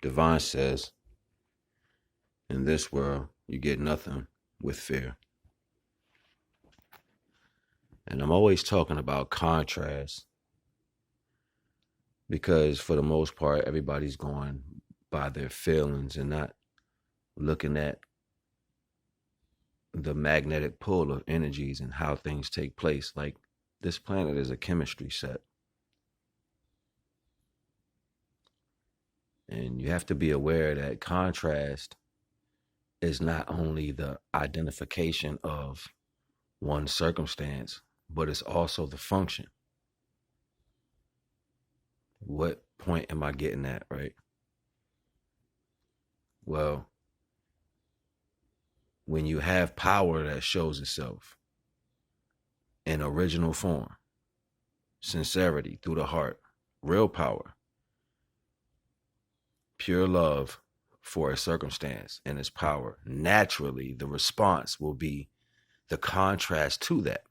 Divine says, in this world, you get nothing with fear. And I'm always talking about contrast because for the most part, everybody's going by their feelings and not looking at the magnetic pull of energies and how things take place. Like this planet is a chemistry set. And you have to be aware that contrast is not only the identification of one circumstance, but it's also the function. What point am I getting at, right? Well, when you have power that shows itself in original form, sincerity through the heart, real power, pure love for a circumstance and its power, naturally the response will be the contrast to that.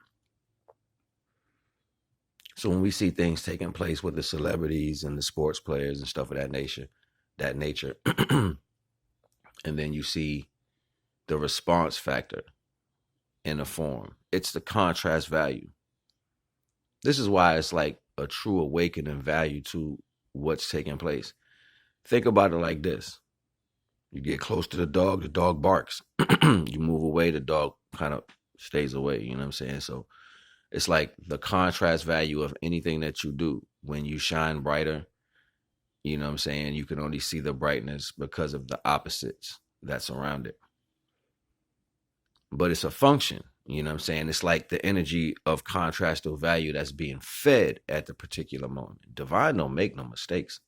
So when we see things taking place with the celebrities and the sports players and stuff of that nature, and then you see the response factor in a form, it's the contrast value. This is why it's like a true awakening value to what's taking place. Think about it like this. You get close to the dog barks. You move away, the dog kind of stays away, you know what I'm saying? So it's like the contrast value of anything that you do. When you shine brighter, you know what I'm saying, you can only see the brightness because of the opposites that surround it. But it's a function, you know what I'm saying? It's like the energy of contrastal value that's being fed at the particular moment. Divine don't make no mistakes.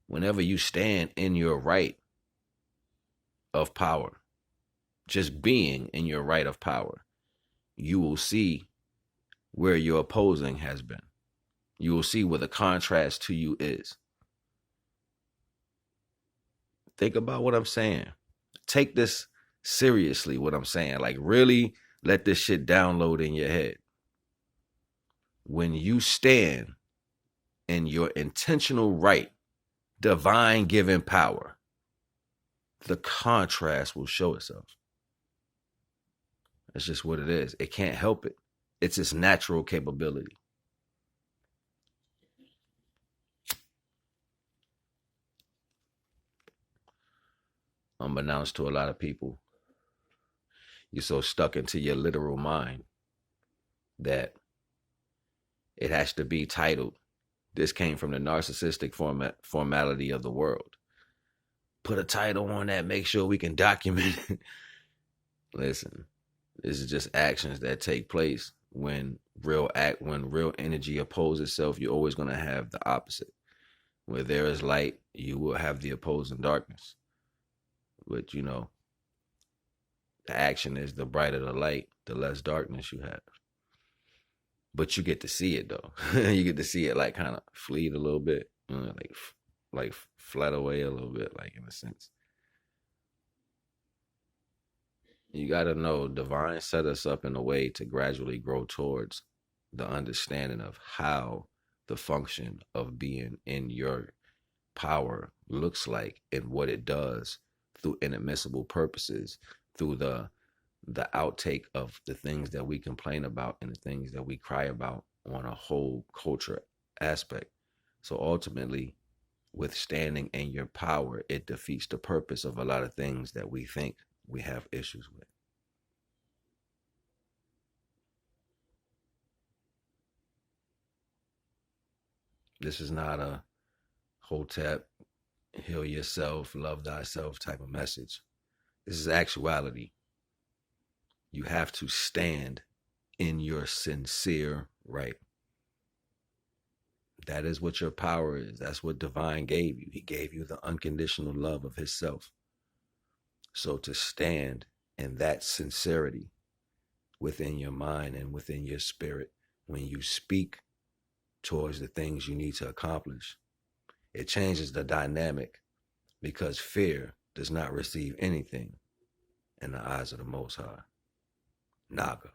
Whenever you stand in your right of power, just being in your right of power, you will see where your opposing has been. You will see where the contrast to you is. Think about what I'm saying. Take this seriously, what I'm saying. Like really let this shit download in your head. When you stand in your intentional right, divine given power, the contrast will show itself. That's just what it is. It can't help it. It's its natural capability. Unbeknownst to a lot of people, you're so stuck into your literal mind that it has to be titled. This came from the narcissistic formality of the world. Put a title on that, make sure we can document it. Listen, this is just actions that take place when real energy opposes itself. You're always going to have the opposite. Where there is light, you will have the opposing darkness. But you know, the action is the brighter the light, the less darkness you have. But you get to see it though. You get to see it like kind of fleet a little bit, you know, like flat away a little bit, like in a sense. You got to know divine set us up in a way to gradually grow towards the understanding of how the function of being in your power looks like and what it does through inadmissible purposes, through the outtake of the things that we complain about and the things that we cry about on a whole culture aspect. So ultimately, with standing in your power, it defeats the purpose of a lot of things that we think we have issues with. This is not a Hotep, heal yourself, love thyself type of message. This is actuality. You have to stand in your sincere right. That is what your power is. That's what divine gave you. He gave you the unconditional love of his self. So to stand in that sincerity within your mind and within your spirit, when you speak towards the things you need to accomplish, it changes the dynamic because fear does not receive anything in the eyes of the Most High. NAGA.